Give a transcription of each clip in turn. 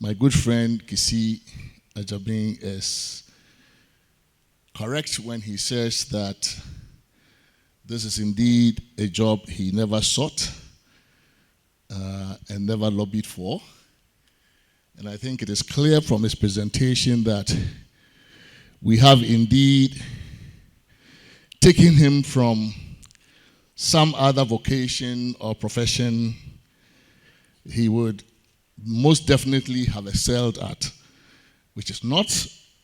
my good friend Kissi Agyebeng is correct when he says that this is indeed a job he never sought and never lobbied for. And I think it is clear from his presentation that we have indeed taken him from some other vocation or profession he would most definitely have excelled at, which is not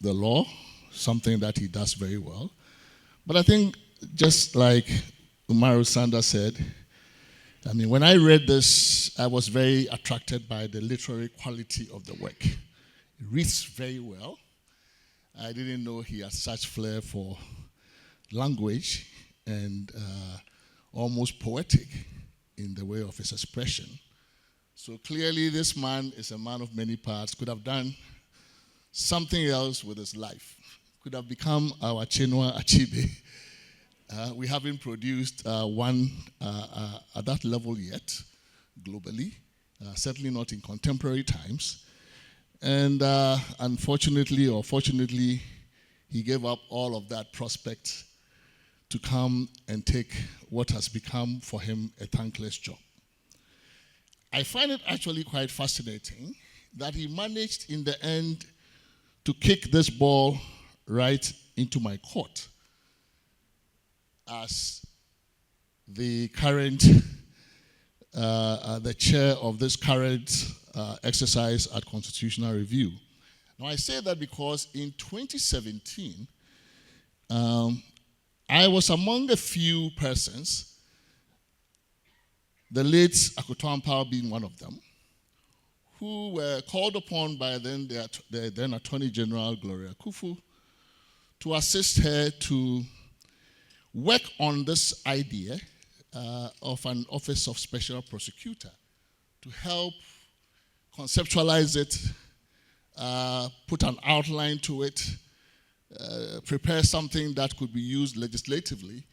the law, something that he does very well. But I think, just like Umaru Sanda said, I mean, when I read this, I was very attracted by the literary quality of the work. It reads very well. I didn't know he had such flair for language and almost poetic in the way of his expression. So clearly this man is a man of many parts, could have done something else with his life, could have become our Chinua Achebe. We haven't produced one at that level yet, globally, certainly not in contemporary times. And unfortunately or fortunately, he gave up all of that prospect to come and take what has become for him a thankless job. I find it actually quite fascinating that he managed in the end to kick this ball right into my court as the current, the chair of this current exercise at Constitutional Review. Now I say that because in 2017, I was among a few persons, the late Akoto Ampao being one of them, who were called upon by the then Attorney General Gloria Kufu to assist her to work on this idea of an Office of Special Prosecutor to help conceptualize it, put an outline to it, prepare something that could be used legislatively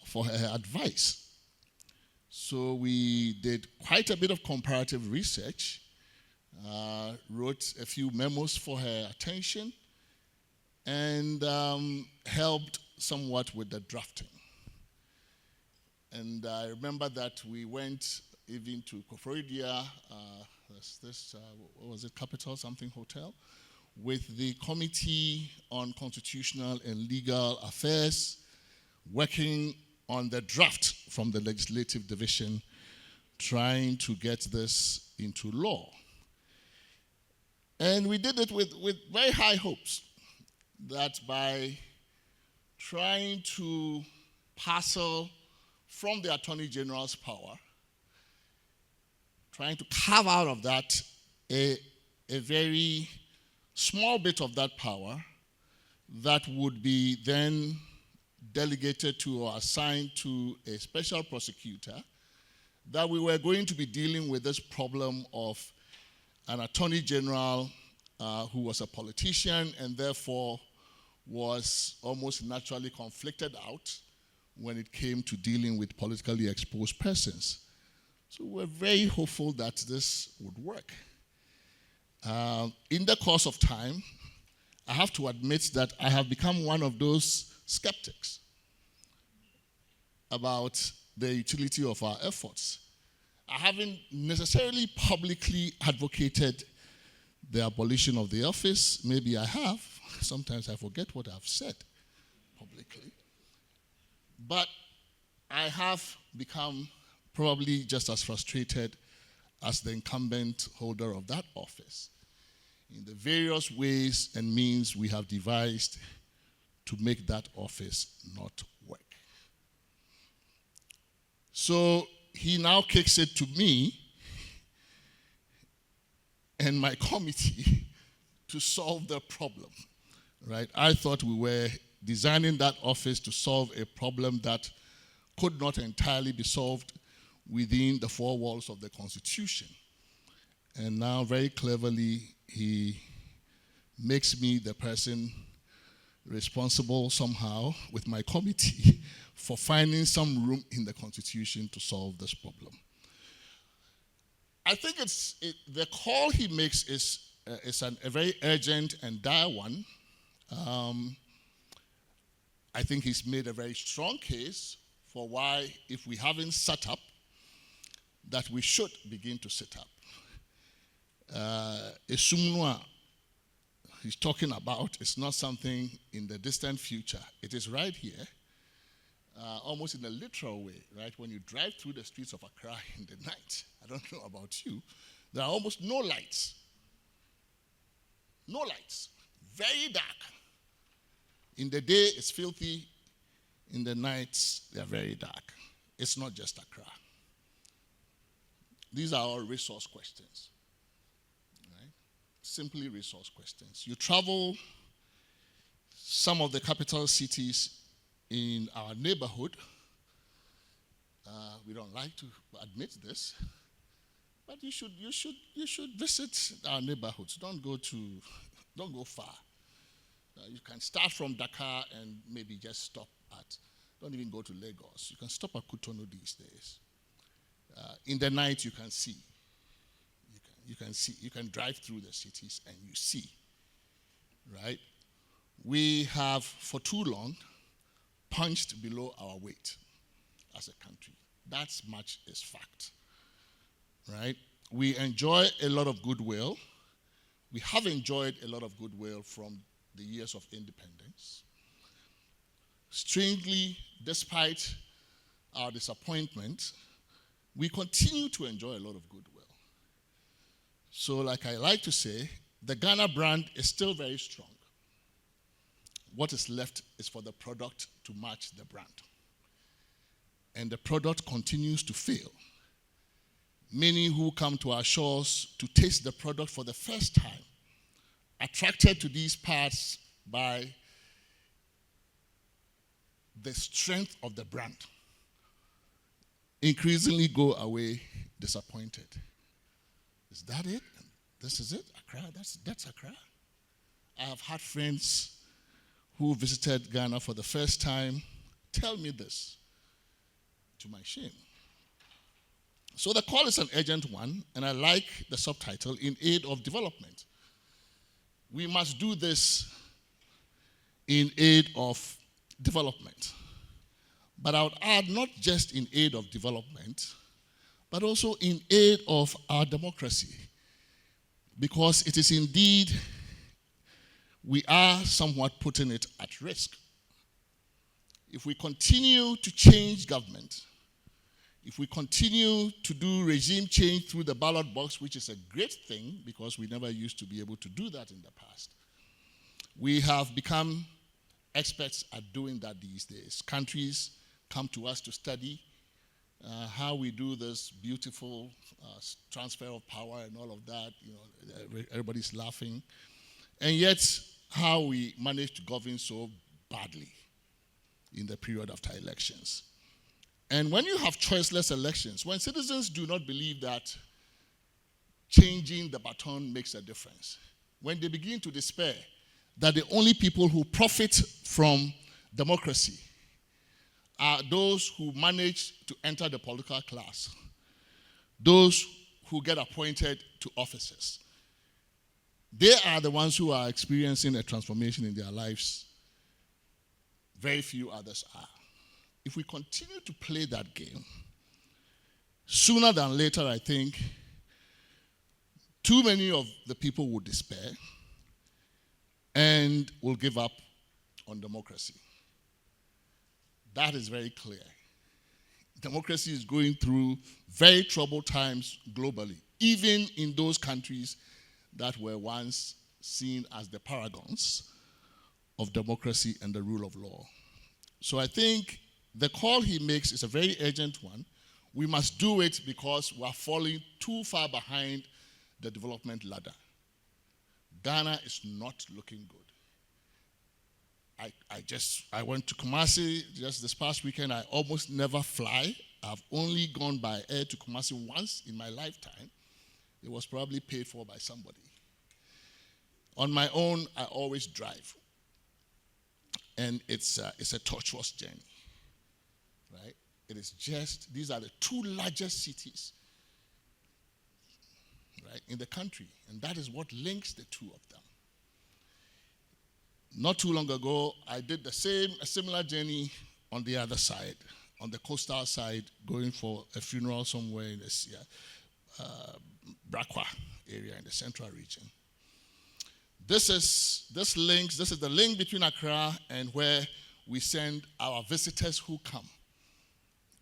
for her advice. So we did quite a bit of comparative research, wrote a few memos for her attention, and helped somewhat with the drafting. And I remember that we went even to Koforidua, what was it, Capital something Hotel, with the Committee on Constitutional and Legal Affairs, working on the draft from the Legislative Division, trying to get this into law. And we did it with very high hopes that by trying to parcel from the Attorney General's power, trying to carve out of that a very small bit of that power that would be then delegated to or assigned to a special prosecutor, that we were going to be dealing with this problem of an attorney general who was a politician and therefore was almost naturally conflicted out when it came to dealing with politically exposed persons. So we're very hopeful that this would work. In the course of time, I have to admit that I have become one of those skeptics about the utility of our efforts. I haven't necessarily publicly advocated the abolition of the office. Maybe I have. Sometimes I forget what I've said publicly. But I have become probably just as frustrated as the incumbent holder of that office in the various ways and means we have devised to make that office not work. So he now kicks it to me and my committee to solve the problem, right? I thought we were designing that office to solve a problem that could not entirely be solved within the four walls of the Constitution. And now, very cleverly, he makes me the person responsible somehow with my committee for finding some room in the Constitution to solve this problem. I think the call he makes is a very urgent and dire one. I think he's made a very strong case for why, if we haven't set up, that we should begin to set up. Esumnua he's talking about is not something in the distant future. It is right here, almost in a literal way, right? When you drive through the streets of Accra in the night, I don't know about you, there are almost no lights. No lights. Very dark. In the day, it's filthy. In the nights, they're very dark. It's not just Accra. These are all resource questions. Right? Simply resource questions. You travel some of the capital cities in our neighborhood. We don't like to admit this, but you should visit our neighborhoods. Don't go far. You can start from Dakar and maybe just stop at. Don't even go to Lagos. You can stop at Cotonou these days. In the night, you can see. You can see. You can drive through the cities and you see. Right? We have, for too long, punched below our weight as a country. That much is fact. Right? We enjoy a lot of goodwill. We have enjoyed a lot of goodwill from the years of independence. Strangely, despite our disappointment, we continue to enjoy a lot of goodwill. So, like I like to say, the Ghana brand is still very strong. What is left is for the product to match the brand. And the product continues to fail. Many who come to our shores to taste the product for the first time, attracted to these parts by the strength of the brand, increasingly go away disappointed. Is that it? This is it? Accra? That's Accra? I have had friends who visited Ghana for the first time tell me this, to my shame. So the call is an urgent one, and I like the subtitle, In Aid of Development. We must do this in aid of development. But I would add not just in aid of development, but also in aid of our democracy. Because it is indeed, we are somewhat putting it at risk. If we continue to change government, if we continue to do regime change through the ballot box, which is a great thing because we never used to be able to do that in the past, we have become experts at doing that these days. Countries come to us to study how we do this beautiful transfer of power and all of that. You know, everybody's laughing. And yet, how we manage to govern so badly in the period after elections. And when you have choiceless elections, when citizens do not believe that changing the baton makes a difference, when they begin to despair that the only people who profit from democracy are those who manage to enter the political class, those who get appointed to offices, they are the ones who are experiencing a transformation in their lives. Very few others are. If we continue to play that game, sooner than later, I think, too many of the people will despair and will give up on democracy. That is very clear. Democracy is going through very troubled times globally, even in those countries that were once seen as the paragons of democracy and the rule of law. So I think the call he makes is a very urgent one. We must do it because we are falling too far behind the development ladder. Ghana is not looking good. I went to Kumasi just this past weekend. I almost never fly. I've only gone by air to Kumasi once in my lifetime. It was probably paid for by somebody. On my own, I always drive. And it's a tortuous journey. Right? It is just, these are the two largest cities right, in the country. And that is what links the two of them. Not too long ago, I did a similar journey on the other side, on the coastal side, going for a funeral somewhere in this Brakwa area in the central region. This is the link between Accra and where we send our visitors who come.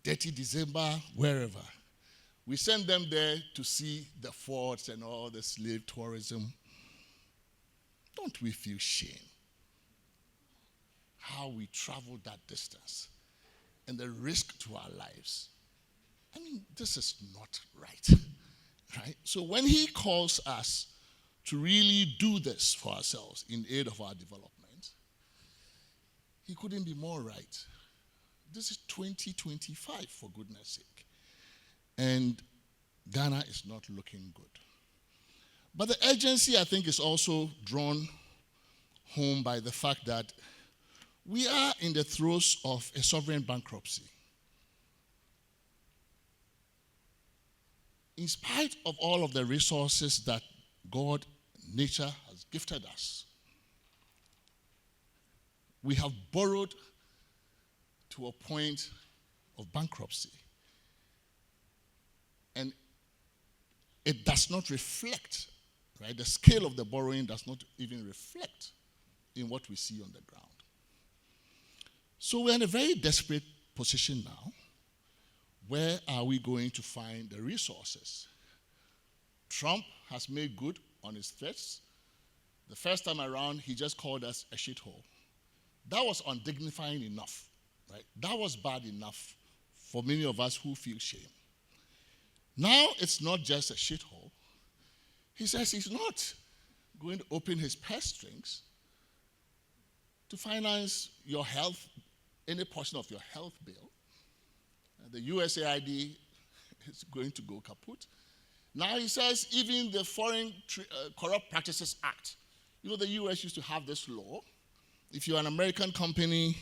30 December, wherever. We send them there to see the forts and all the slave tourism. Don't we feel shame? How we travel that distance and the risk to our lives. I mean, this is not right. Right? So when he calls us to really do this for ourselves in aid of our development, he couldn't be more right. This is 2025, for goodness sake. And Ghana is not looking good. But the urgency, I think, is also drawn home by the fact that we are in the throes of a sovereign bankruptcy. In spite of all of the resources that God, nature has gifted us, we have borrowed to a point of bankruptcy. And it does not reflect, right? The scale of the borrowing does not even reflect in what we see on the ground. So we're in a very desperate position now. Where are we going to find the resources? Trump has made good on his threats. The first time around, he just called us a shithole. That was undignifying enough, right? That was bad enough for many of us who feel shame. Now it's not just a shithole. He says he's not going to open his purse strings to finance your health, any portion of your health bill. The USAID is going to go kaput. Now he says even the Foreign Corrupt Practices Act. You know, the US used to have this law. If you're an American company,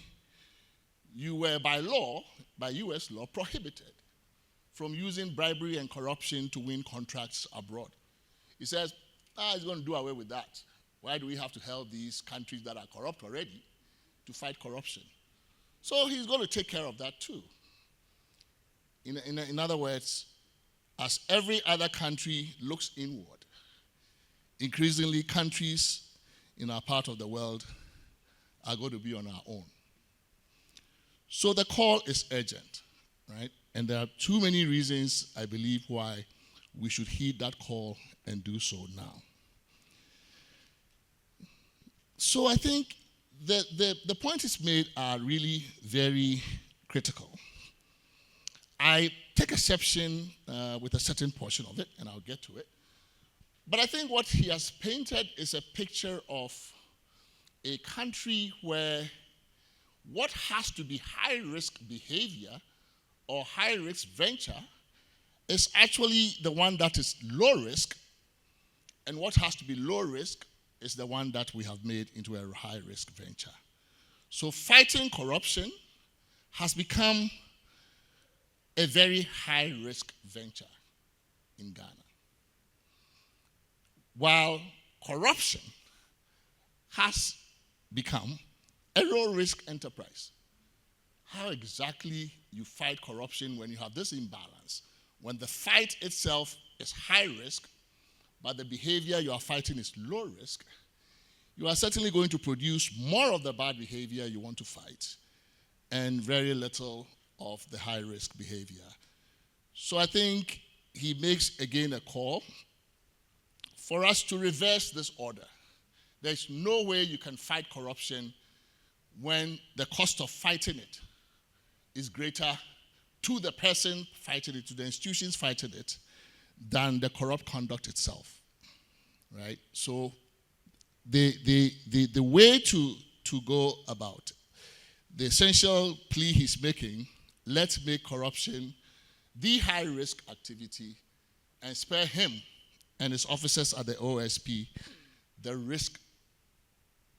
you were by law, by US law, prohibited from using bribery and corruption to win contracts abroad. He says, he's going to do away with that. Why do we have to help these countries that are corrupt already to fight corruption? So he's going to take care of that too. In other words, as every other country looks inward, increasingly countries in our part of the world are going to be on our own. So the call is urgent, right? And there are too many reasons, I believe, why we should heed that call and do so now. So I think the points made are really very critical. I take exception with a certain portion of it, and I'll get to it. But I think what he has painted is a picture of a country where what has to be high-risk behavior or high-risk venture is actually the one that is low risk, and what has to be low risk is the one that we have made into a high-risk venture. So fighting corruption has become a very high-risk venture in Ghana. While corruption has become a low-risk enterprise. How exactly you fight corruption when you have this imbalance, when the fight itself is high risk, but the behavior you are fighting is low risk, you are certainly going to produce more of the bad behavior you want to fight and very little of the high-risk behavior. So I think he makes, again, a call for us to reverse this order. There's no way you can fight corruption when the cost of fighting it is greater to the person fighting it, to the institutions fighting it, than the corrupt conduct itself, right? So the way to go about it, the essential plea he's making, let's make corruption the high-risk activity and spare him and his officers at the OSP the risk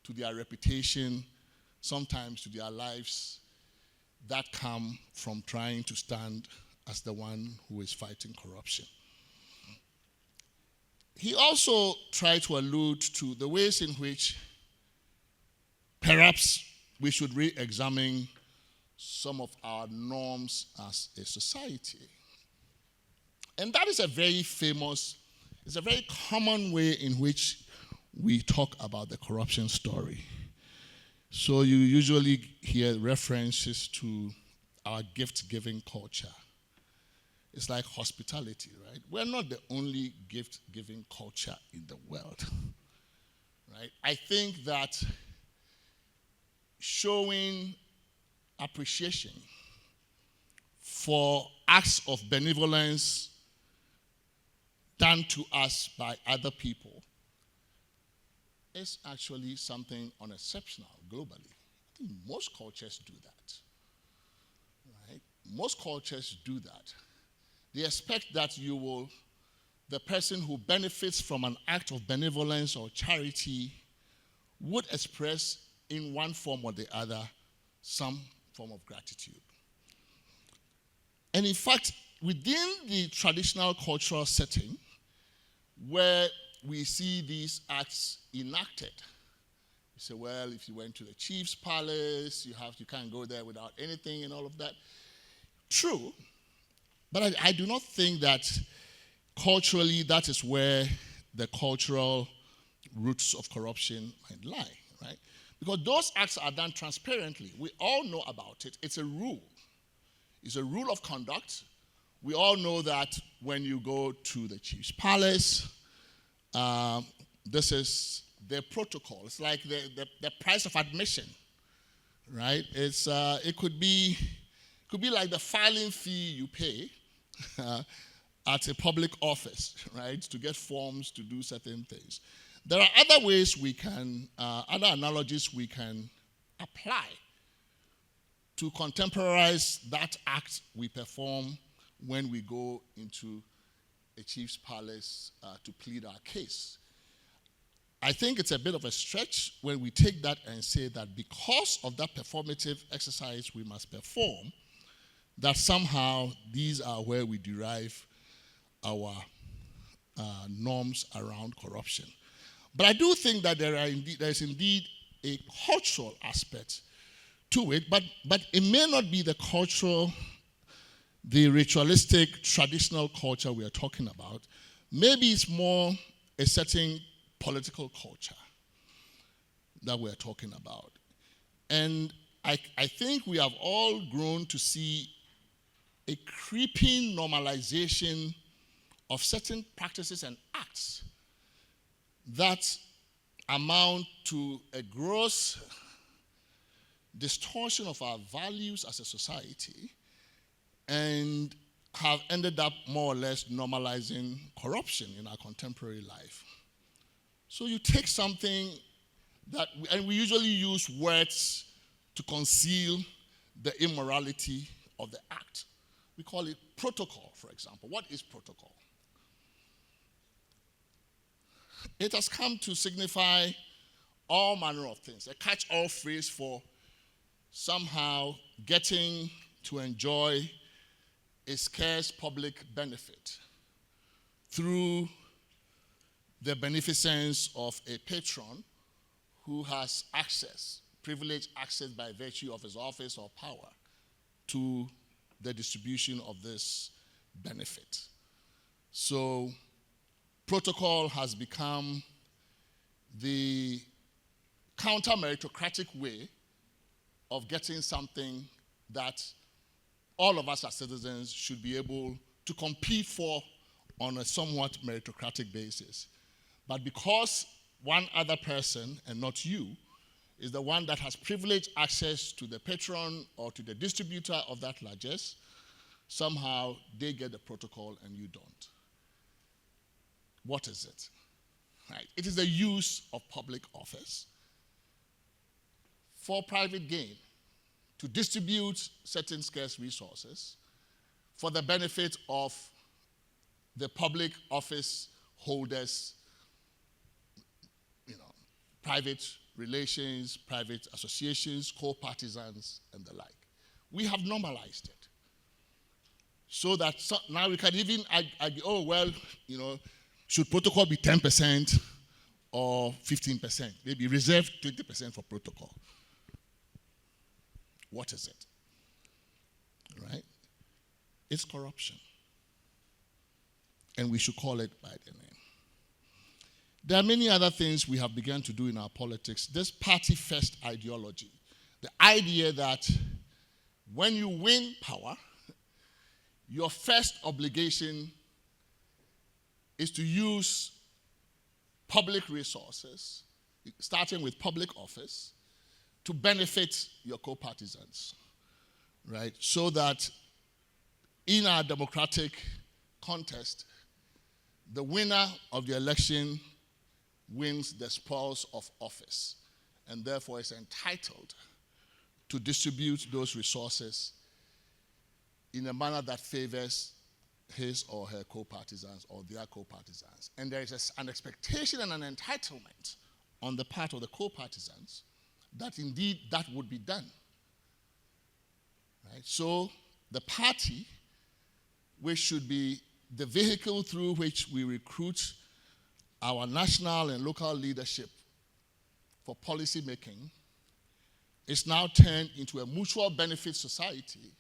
to their reputation, sometimes to their lives, that come from trying to stand as the one who is fighting corruption. he also tried to allude to the ways in which perhaps we should re-examine some of our norms as a society. And that is a very famous, it's a very common way in which we talk about the corruption story. So you usually hear references to our gift-giving culture. It's like hospitality, right? We're not the only gift-giving culture in the world, right? I think that showing appreciation for acts of benevolence done to us by other people is actually something unexceptional globally. I think most cultures do that, right? Most cultures do that. They expect that the person who benefits from an act of benevolence or charity would express in one form or the other some form of gratitude. And in fact, within the traditional cultural setting where we see these acts enacted, you say, well, if you went to the chief's palace, you can't go there without anything and all of that. True, but I do not think that culturally that is where the cultural roots of corruption might lie, right? Because those acts are done transparently. We all know about it. It's a rule. It's a rule of conduct. We all know that when you go to the chief's palace, this is the protocol. It's like the price of admission, right? It could be like the filing fee you pay at a public office, right, to get forms to do certain things. There are other ways other analogies we can apply to contemporize that act we perform when we go into a chief's palace to plead our case. I think it's a bit of a stretch when we take that and say that because of that performative exercise we must perform, that somehow these are where we derive our norms around corruption. But I do think that there is indeed a cultural aspect to it, but it may not be the ritualistic, traditional culture we are talking about. Maybe it's more a certain political culture that we're talking about. And I think we have all grown to see a creeping normalization of certain practices and acts that amount to a gross distortion of our values as a society and have ended up more or less normalizing corruption in our contemporary life. So you take something and we usually use words to conceal the immorality of the act. We call it protocol, for example. What is protocol? It has come to signify all manner of things, a catch-all phrase for somehow getting to enjoy a scarce public benefit through the beneficence of a patron who has access, privileged access by virtue of his office or power to the distribution of this benefit. So protocol has become the counter-meritocratic way of getting something that all of us as citizens should be able to compete for on a somewhat meritocratic basis. But because one other person, and not you, is the one that has privileged access to the patron or to the distributor of that largesse, somehow they get the protocol and you don't. What is it? Right. It is the use of public office for private gain, to distribute certain scarce resources for the benefit of the public office holders, private relations, private associations, co-partisans, and the like. We have normalized it. So that now we can even argue, Should protocol be 10% or 15%? Maybe reserve 20% for protocol. What is it? Right? It's corruption. And we should call it by the name. There are many other things we have begun to do in our politics. This party-first ideology, the idea that when you win power, your first obligation is to use public resources, starting with public office, to benefit your co-partisans, right? So that in our democratic contest, the winner of the election wins the spoils of office, and therefore is entitled to distribute those resources in a manner that favors his or her co-partisans or their co-partisans. And there is an expectation and an entitlement on the part of the co-partisans that indeed that would be done. Right? So the party, which should be the vehicle through which we recruit our national and local leadership for policy making, is now turned into a mutual benefit society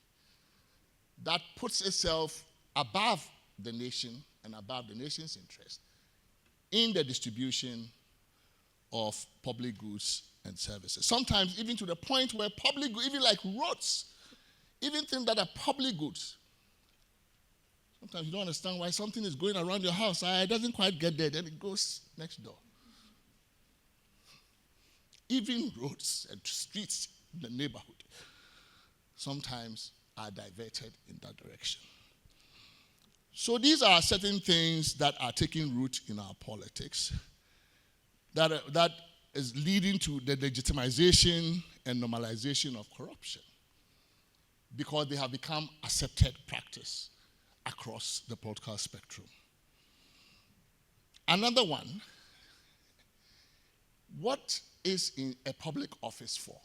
that puts itself above the nation and above the nation's interest in the distribution of public goods and services. Sometimes even to the point where public goods, even like roads, even things that are public goods, sometimes you don't understand why something is going around your house. It doesn't quite get there, then it goes next door. Even roads and streets in the neighborhood sometimes are diverted in that direction. So these are certain things that are taking root in our politics that is leading to the legitimization and normalization of corruption because they have become accepted practice across the political spectrum. Another one, what is in a public office for?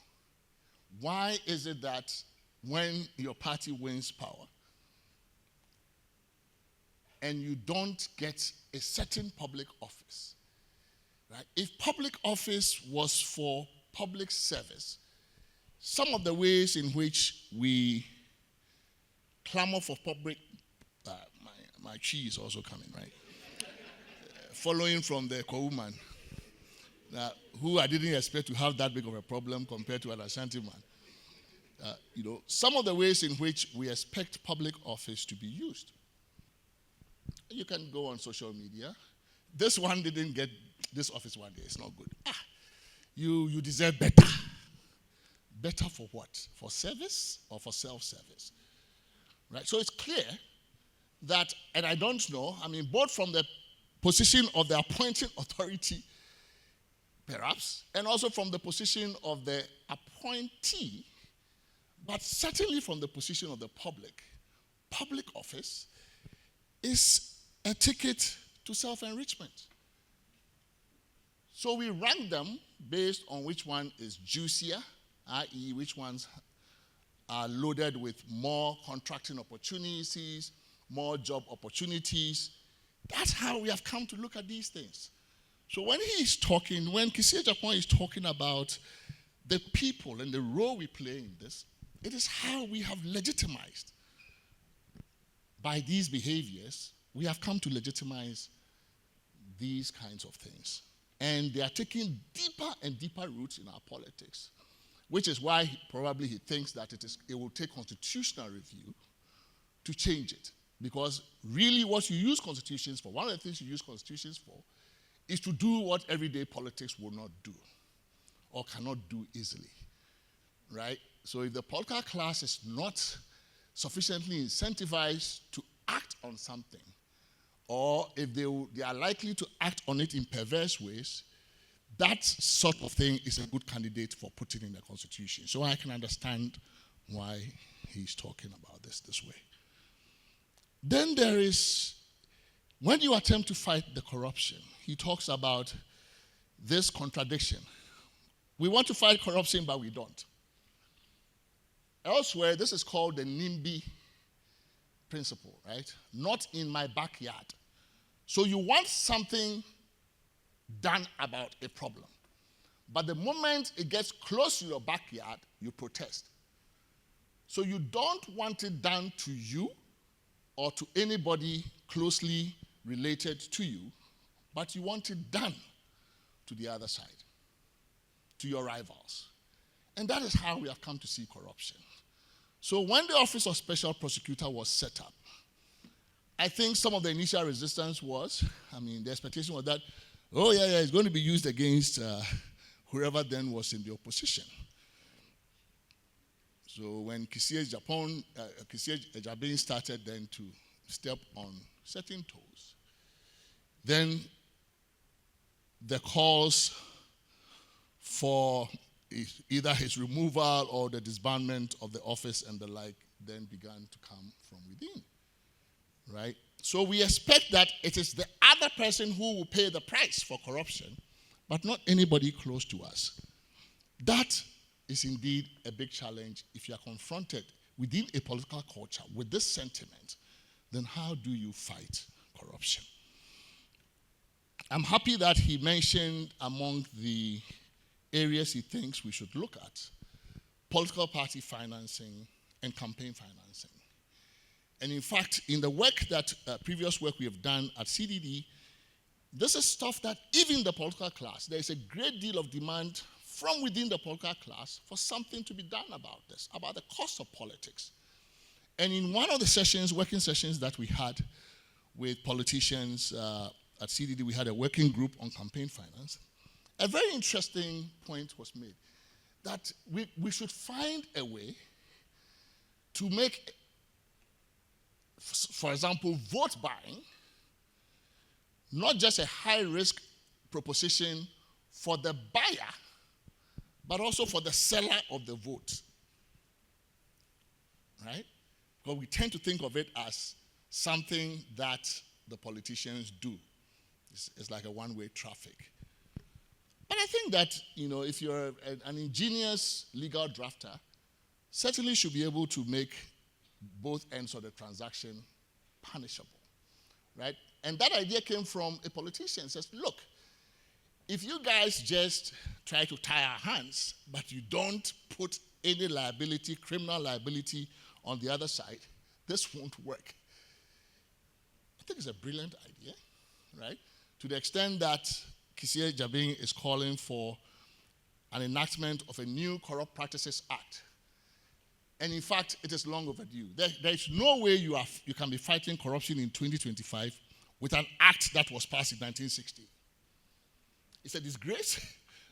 Why is it that when your party wins power and you don't get a certain public office, right? If public office was for public service, some of the ways in which we clamor for public, my chi is also coming, right? Following from the Ko-woman, who I didn't expect to have that big of a problem compared to an Ashanti man. Some of the ways in which we expect public office to be used. You can go on social media. This one didn't get this office one day. It's not good. You deserve better. Better for what? For service or for self-service? Right? So it's clear that, and I don't know, both from the position of the appointing authority, perhaps, and also from the position of the appointee, but certainly from the position of the public office is a ticket to self-enrichment. So we rank them based on which one is juicier, i.e. which ones are loaded with more contracting opportunities, more job opportunities. That's how we have come to look at these things. So when Kissi Agyebeng is talking about the people and the role we play in this, it is how we have legitimized. By these behaviors, we have come to legitimize these kinds of things. And they are taking deeper and deeper roots in our politics, which is why probably he thinks that it will take constitutional review to change it. Because really what you use constitutions for, one of the things you use constitutions for, is to do what everyday politics will not do or cannot do easily, right? So if the political class is not sufficiently incentivized to act on something, or if they are likely to act on it in perverse ways, that sort of thing is a good candidate for putting in the constitution. So I can understand why he's talking about this way. Then there is, when you attempt to fight the corruption, he talks about this contradiction. We want to fight corruption, but we don't. Elsewhere, this is called the NIMBY principle, right? Not in my backyard, So you want something done about a problem. But the moment it gets close to your backyard, you protest. So you don't want it done to you or to anybody closely related to you, but you want it done to the other side, to your rivals. And that is how we have come to see corruption. So when the Office of Special Prosecutor was set up, I think some of the initial resistance was, the expectation was that, it's going to be used against whoever then was in the opposition. So when Kissi Agyebeng started then to step on certain toes, then the calls for either his removal or the disbandment of the office and the like then began to come from within, right? So we expect that it is the other person who will pay the price for corruption, but not anybody close to us. That is indeed a big challenge. If you are confronted within a political culture with this sentiment, then how do you fight corruption? I'm happy that he mentioned among the areas he thinks we should look at political party financing and campaign financing. And in fact, in the work that previous work we have done at CDD, this is stuff that even the political class, there is a great deal of demand from within the political class for something to be done about this, about the cost of politics. And in one of the sessions, working sessions that we had with politicians at CDD, we had a working group on campaign finance. A very interesting point was made, that we should find a way to make, for example, vote buying not just a high-risk proposition for the buyer, but also for the seller of the vote, right? Because we tend to think of it as something that the politicians do. It's like a one-way traffic. But I think that, if you're an ingenious legal drafter, certainly should be able to make both ends of the transaction punishable, right? And that idea came from a politician. Says, look, if you guys just try to tie our hands, but you don't put any liability, criminal liability on the other side, this won't work. I think it's a brilliant idea, right? To the extent that Kissi Agyebeng is calling for an enactment of a new Corrupt Practices Act. And in fact, it is long overdue. There is no way you can be fighting corruption in 2025 with an act that was passed in 1960. It's a disgrace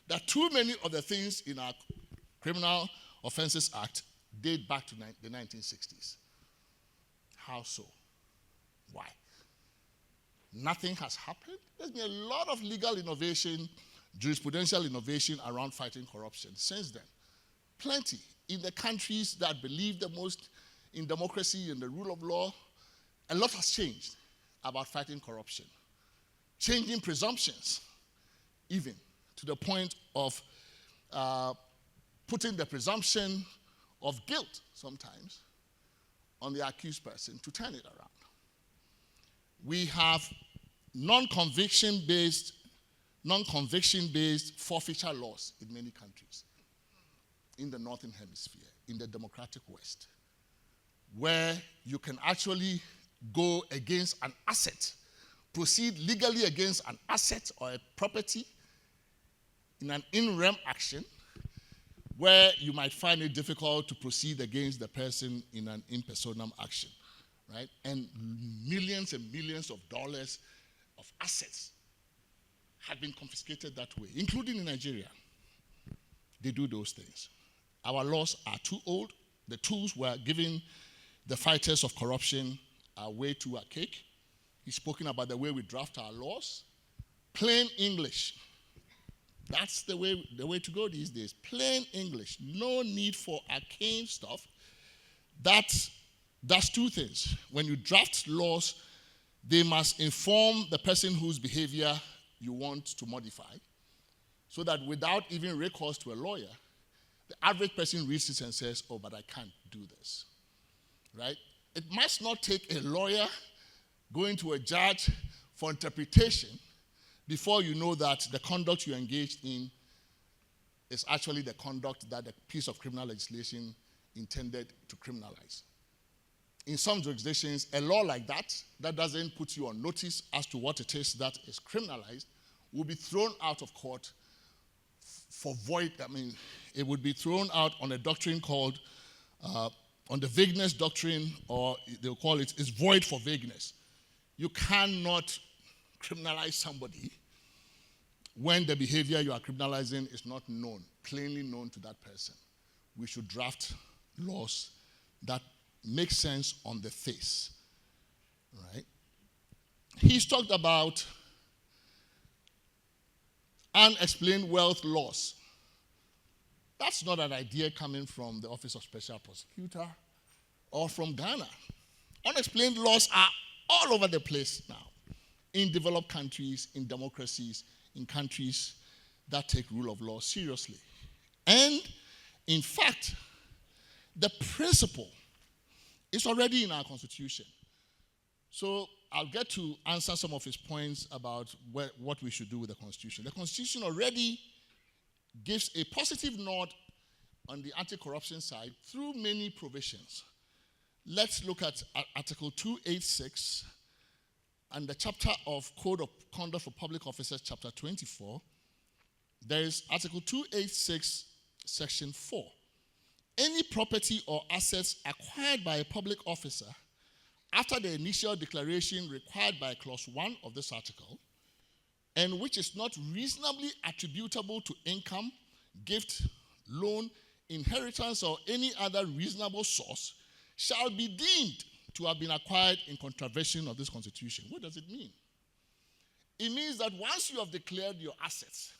that too many of the things in our Criminal Offences Act date back to the 1960s. How so? Why? Nothing has happened. There's been a lot of legal innovation, jurisprudential innovation around fighting corruption since then. Plenty. In the countries that believe the most in democracy and the rule of law, a lot has changed about fighting corruption. Changing presumptions, even to the point of putting the presumption of guilt sometimes on the accused person to turn it around. We have non-conviction based forfeiture laws in many countries in the Northern Hemisphere, in the democratic West, where you can actually go against an asset, proceed legally against an asset or a property in an in-rem action, where you might find it difficult to proceed against the person in an in personam action, right? And millions and millions of dollars of assets have been confiscated that way, including in Nigeria. They do those things. Our laws are too old. The tools we're giving the fighters of corruption are way too archaic. He's spoken about the way we draft our laws. Plain English. That's the way to go these days. Plain English. No need for arcane stuff. That does two things. When you draft laws, they must inform the person whose behavior you want to modify, so that without even recourse to a lawyer, the average person reads this and says, oh, but I can't do this, right? It must not take a lawyer going to a judge for interpretation before you know that the conduct you engaged in is actually the conduct that the piece of criminal legislation intended to criminalize. In some jurisdictions, a law like that doesn't put you on notice as to what it is that is criminalized, will be thrown out of court for void. I mean, it would be thrown out on a doctrine called, on the vagueness doctrine, or they'll call it, is void for vagueness. You cannot criminalize somebody when the behavior you are criminalizing is not known, plainly known to that person. We should draft laws that make sense on the face, right? He's talked about unexplained wealth loss. That's not an idea coming from the Office of Special Prosecutor or from Ghana. Unexplained loss are all over the place now, in developed countries, in democracies, in countries that take rule of law seriously. And in fact, the principle is already in our Constitution. So I'll get to answer some of his points about what we should do with the Constitution. The Constitution already gives a positive nod on the anti-corruption side through many provisions. Let's look at Article 286 and the chapter of Code of Conduct for Public Officers, chapter 24. There is Article 286, section 4. Any property or assets acquired by a public officer after the initial declaration required by clause 1 of this article, and which is not reasonably attributable to income, gift, loan, inheritance, or any other reasonable source, shall be deemed to have been acquired in contravention of this Constitution. What does it mean? It means that once you have declared your assets,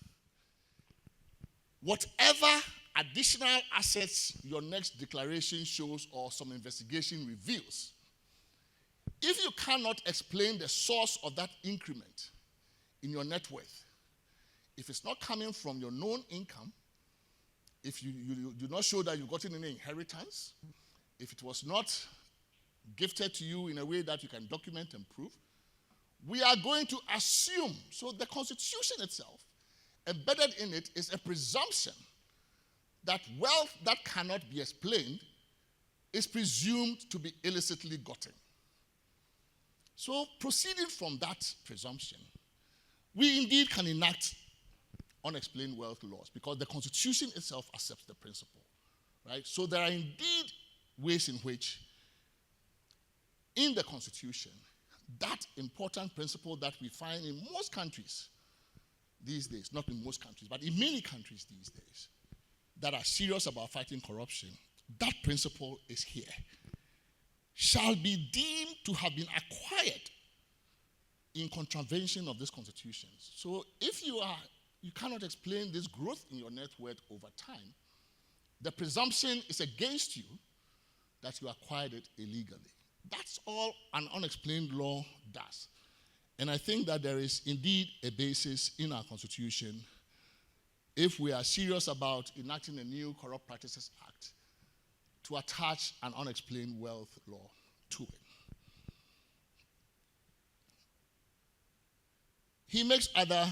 whatever additional assets your next declaration shows or some investigation reveals, if you cannot explain the source of that increment in your net worth, if it's not coming from your known income, if you do not show that you've gotten any inheritance, if it was not gifted to you in a way that you can document and prove, we are going to assume. So the Constitution itself, embedded in it, is a presumption that wealth that cannot be explained is presumed to be illicitly gotten. So proceeding from that presumption, we indeed can enact unexplained wealth laws because the Constitution itself accepts the principle, right? So there are indeed ways in which in the Constitution, that important principle that we find in most countries these days, not in most countries, but in many countries these days, that are serious about fighting corruption, that principle is here. Shall be deemed to have been acquired in contravention of this Constitution. So if you cannot explain this growth in your net worth over time, the presumption is against you that you acquired it illegally. That's all an unexplained law does. And I think that there is indeed a basis in our Constitution, if we are serious about enacting a new Corrupt Practices Act, to attach an unexplained wealth law to it. He makes other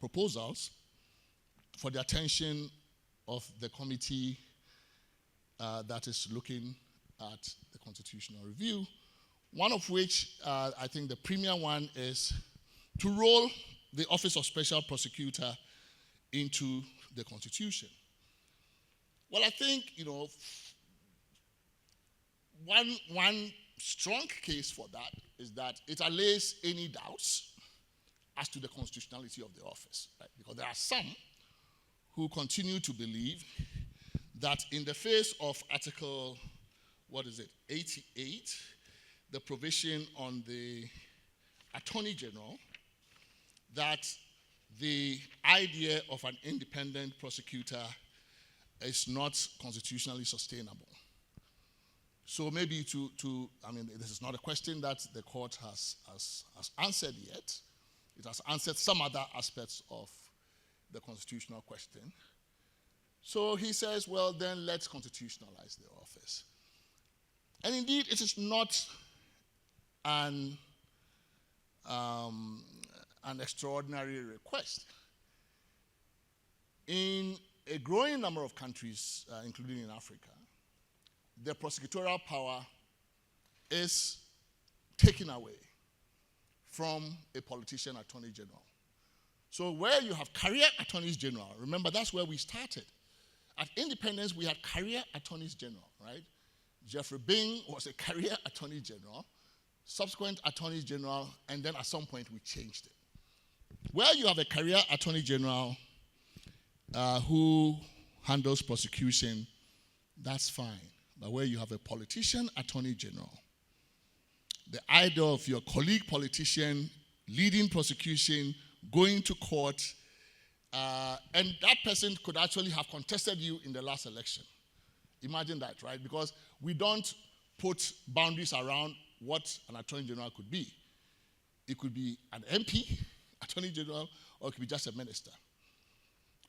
proposals for the attention of the committee that is looking at the constitutional review, one of which I think the premier one is to roll the Office of Special Prosecutor into the Constitution. Well, I think, one strong case for that is that it allays any doubts as to the constitutionality of the office, right? Because there are some who continue to believe that in the face of Article, 88, the provision on the Attorney General, that the idea of an independent prosecutor is not constitutionally sustainable. So maybe this is not a question that the court has answered yet. It has answered some other aspects of the constitutional question. So he says, well, then let's constitutionalize the office. And indeed, it is not an an extraordinary request. In a growing number of countries, including in Africa, the prosecutorial power is taken away from a politician attorney general. So where you have career attorneys general, remember that's where we started. At independence, we had career attorneys general, right? Jeffrey Bing was a career attorney general, subsequent attorney general, and then at some point we changed it. Where you have a career attorney general who handles prosecution, that's fine. But where you have a politician attorney general, the idea of your colleague politician leading prosecution, going to court, and that person could actually have contested you in the last election. Imagine that, right? Because we don't put boundaries around what an attorney general could be. It could be an MP, attorney general, or it could be just a minister.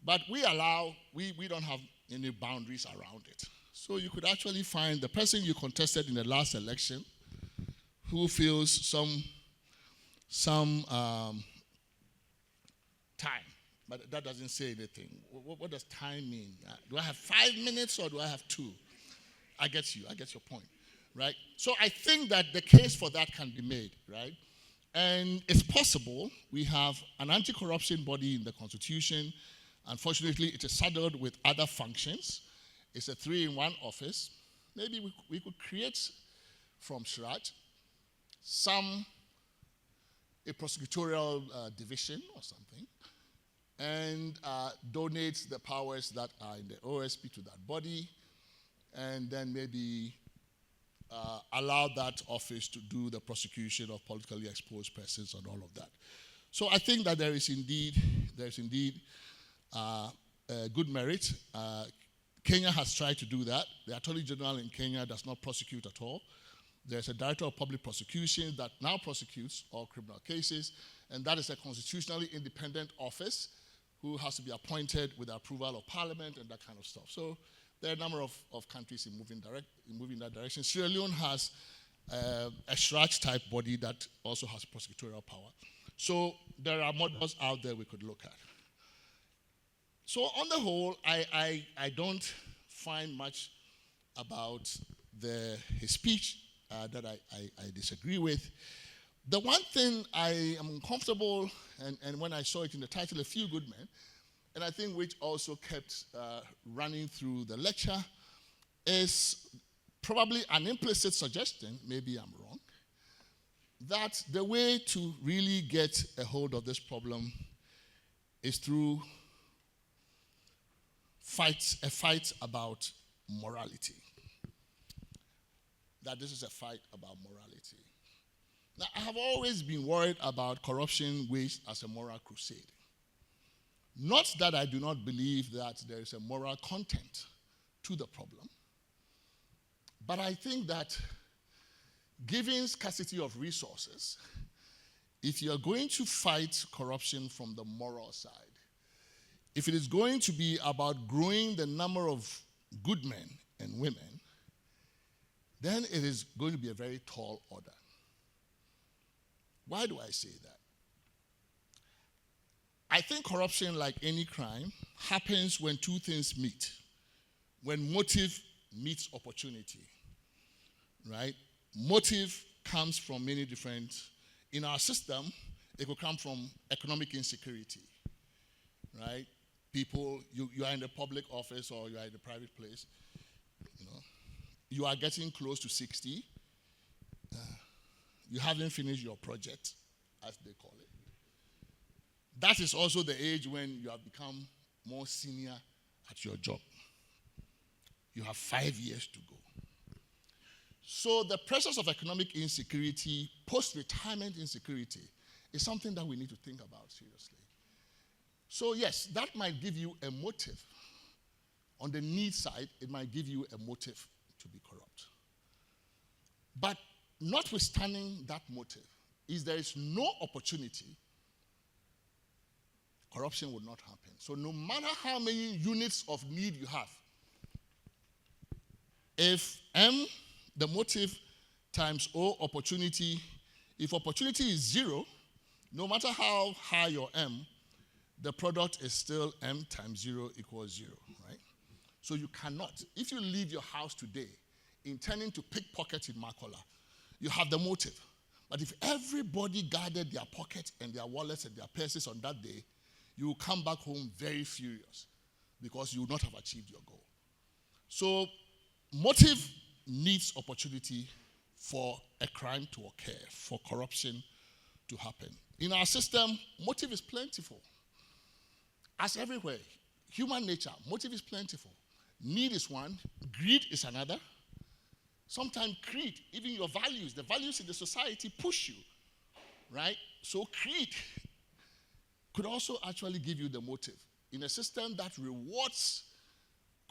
But we don't have any boundaries around it. So you could actually find the person you contested in the last election who feels some time, but that doesn't say anything. What does time mean? Do I have 5 minutes or do I have 2? I get your point, right? So I think that the case for that can be made, right? And it's possible. We have an anti-corruption body in the Constitution. Unfortunately, it is saddled with other functions. It's a 3-in-1 office. Maybe we could create from scratch a prosecutorial division or something, and donate the powers that are in the OSP to that body, and then maybe allow that office to do the prosecution of politically exposed persons and all of that. So I think that there is indeed good merit. Kenya has tried to do that. The Attorney General in Kenya does not prosecute at all. There's a Director of Public Prosecution that now prosecutes all criminal cases, and that is a constitutionally independent office who has to be appointed with the approval of Parliament and that kind of stuff. So there are a number of countries in moving that direction. Sierra Leone has a Shraj-type body that also has prosecutorial power. So there are models out there we could look at. So on the whole, I don't find much about his speech that I disagree with. The one thing I am uncomfortable, and when I saw it in the title, A Few Good Men, and I think which also kept running through the lecture, is probably an implicit suggestion, maybe I'm wrong, that the way to really get a hold of this problem is through a fight about morality. That this is a fight about morality. Now, I have always been worried about corruption waged as a moral crusade. Not that I do not believe that there is a moral content to the problem, but I think that given scarcity of resources, if you are going to fight corruption from the moral side, if it is going to be about growing the number of good men and women, then it is going to be a very tall order. Why do I say that? I think corruption, like any crime, happens when two things meet. When motive meets opportunity, right? Motive comes from many different, in our system, it could come from economic insecurity, right? People, you are in the public office or you are in a private place, you are getting close to 60, you haven't finished your project, as they call it. That is also the age when you have become more senior at your job. You have 5 years to go. So the pressures of economic insecurity, post-retirement insecurity, is something that we need to think about seriously. So yes, that might give you a motive. On the need side, it might give you a motive to be corrupt. But notwithstanding that motive, if there is no opportunity, corruption would not happen. So no matter how many units of need you have, if M, the motive, times O, opportunity, if opportunity is 0, No matter how high your M, the product is still M times 0 equals 0, right? So you cannot. If you leave your house today intending to pickpocket in Makola, you have the motive. But if everybody guarded their pockets and their wallets and their purses on that day, you will come back home very furious because you will not have achieved your goal. So motive needs opportunity for a crime to occur, for corruption to happen. In our system, motive is plentiful. As everywhere, human nature, motive is plentiful. Need is one, greed is another. Sometimes greed, even your values, the values in the society push you, right? So greed could also actually give you the motive. In a system that rewards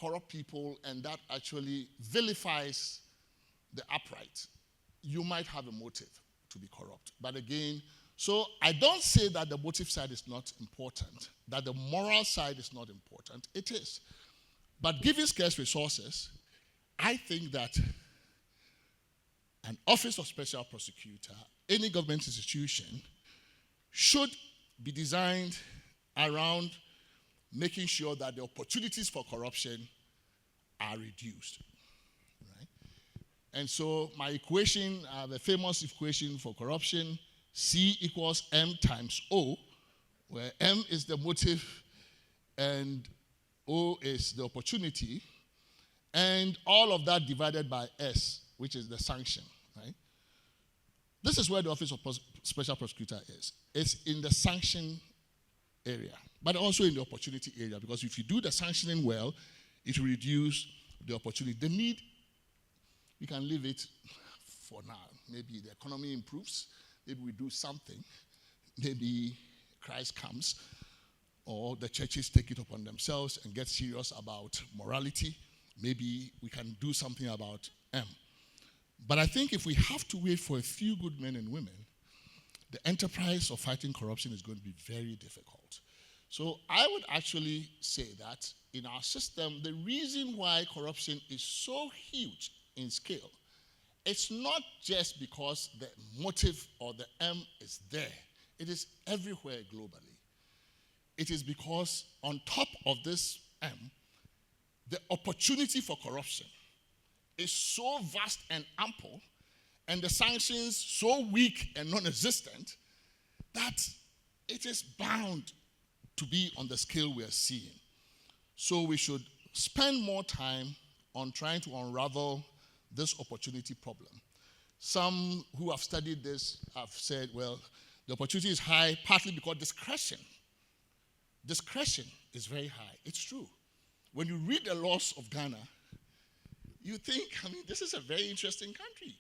corrupt people and that actually vilifies the upright, you might have a motive to be corrupt. But again, so I don't say that the motive side is not important, that the moral side is not important. It is. But given scarce resources, I think that an office of special prosecutor, any government institution, should be designed around making sure that the opportunities for corruption are reduced. Right? And so my equation, the famous equation for corruption, C equals M times O, where M is the motive and O is the opportunity, and all of that divided by S, which is the sanction, right? This is where the Office of Special Prosecutor is. It's in the sanction area, but also in the opportunity area, because if you do the sanctioning well, it will reduce the opportunity. The need, we can leave it for now. Maybe the economy improves, maybe we do something, maybe Christ comes, or the churches take it upon themselves and get serious about morality. Maybe we can do something about M. But I think if we have to wait for a few good men and women, the enterprise of fighting corruption is going to be very difficult. So I would actually say that in our system, the reason why corruption is so huge in scale, it's not just because the motive or the M is there. It is everywhere globally. It is because on top of this M, the opportunity for corruption is so vast and ample, and the sanctions so weak and non-existent, that it is bound to be on the scale we are seeing. So we should spend more time on trying to unravel this opportunity problem. Some who have studied this have said, well, the opportunity is high partly because discretion is very high. It's true. When you read the laws of Ghana, you think, this is a very interesting country.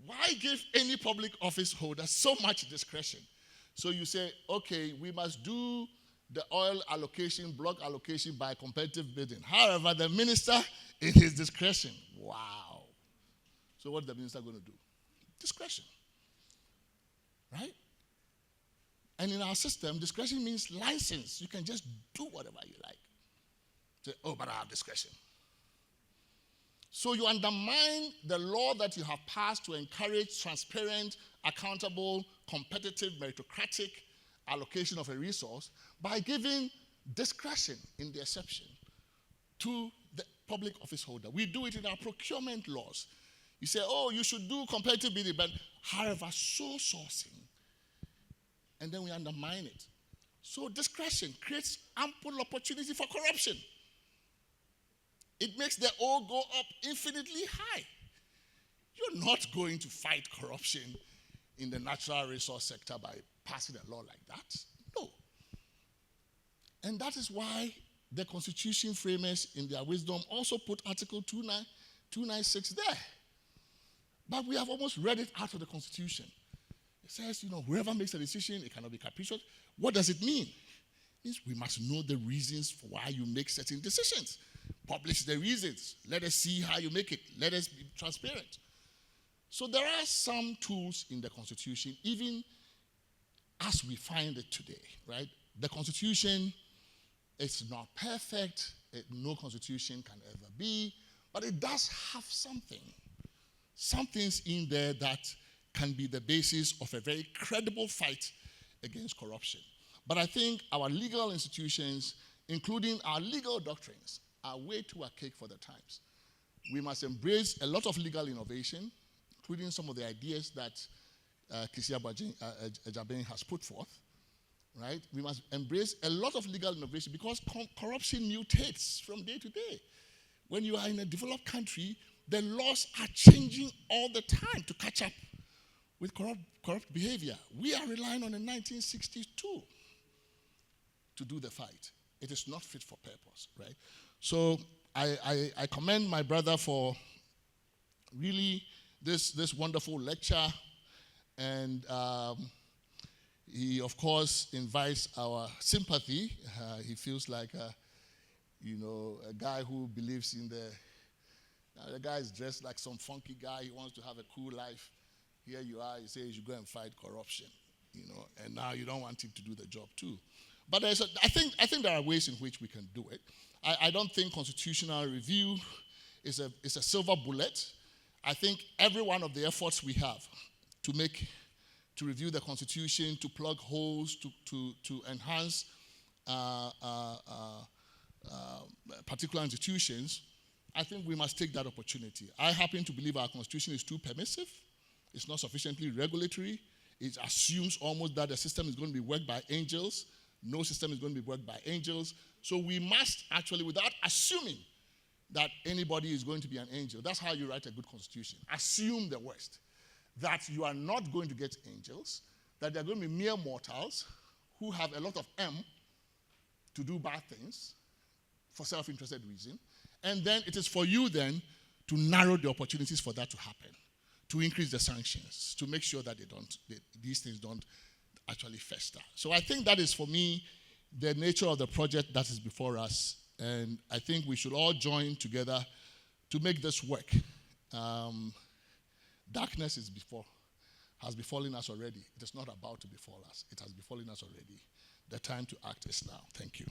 Why give any public office holder so much discretion? So you say, okay, we must do the oil allocation, block allocation by competitive bidding. However, the minister, in his discretion, wow. So what is the minister going to do? Discretion. Right? And in our system, discretion means license. You can just do whatever you like. Say, oh, but I have discretion. So you undermine the law that you have passed to encourage transparent, accountable, competitive, meritocratic allocation of a resource by giving discretion in the exception to the public office holder. We do it in our procurement laws. You say, oh, you should do competitive bidding, but however, sole sourcing. And then we undermine it. So discretion creates ample opportunity for corruption. It makes the O go up infinitely high. You're not going to fight corruption in the natural resource sector by passing a law like that. No. And that is why the Constitution framers, in their wisdom, also put Article 296 there. But we have almost read it out of the Constitution. It says, whoever makes a decision, it cannot be capricious. What does it mean? It means we must know the reasons for why you make certain decisions. Publish the reasons. Let us see how you make it. Let us be transparent. So there are some tools in the Constitution, even as we find it today, right? The Constitution is not perfect. No Constitution can ever be. But it does have something. Some things in there that can be the basis of a very credible fight against corruption. But I think our legal institutions, including our legal doctrines, are way too archaic for the times. We must embrace a lot of legal innovation, including some of the ideas that Kissi Agyebeng has put forth, right? We must embrace a lot of legal innovation because corruption mutates from day to day. When you are in a developed country, the laws are changing all the time to catch up with corrupt behavior. We are relying on the 1962 to do the fight. It is not fit for purpose, right? So I commend my brother for really this wonderful lecture, and he, of course, invites our sympathy. He feels like, a guy who believes in the guy is dressed like some funky guy. He wants to have a cool life. Here you are, you say you should go and fight corruption, and now you don't want him to do the job too. But I think there are ways in which we can do it. I don't think constitutional review is a silver bullet. I think every one of the efforts we have to review the Constitution, to plug holes, to enhance particular institutions, I think we must take that opportunity. I happen to believe our Constitution is too permissive. It's not sufficiently regulatory. It assumes almost that the system is going to be worked by angels. No system is going to be worked by angels. So we must actually, without assuming that anybody is going to be an angel, that's how you write a good constitution. Assume the worst, that you are not going to get angels, that they're going to be mere mortals who have a lot of to do bad things for self-interested reason, and then it is for you then to narrow the opportunities for that to happen, to increase the sanctions, to make sure that these things don't actually fester. So I think that is, for me, the nature of the project that is before us, and I think we should all join together to make this work. Darkness has befallen us already. It is not about to befall us. It has befallen us already. The time to act is now. Thank you.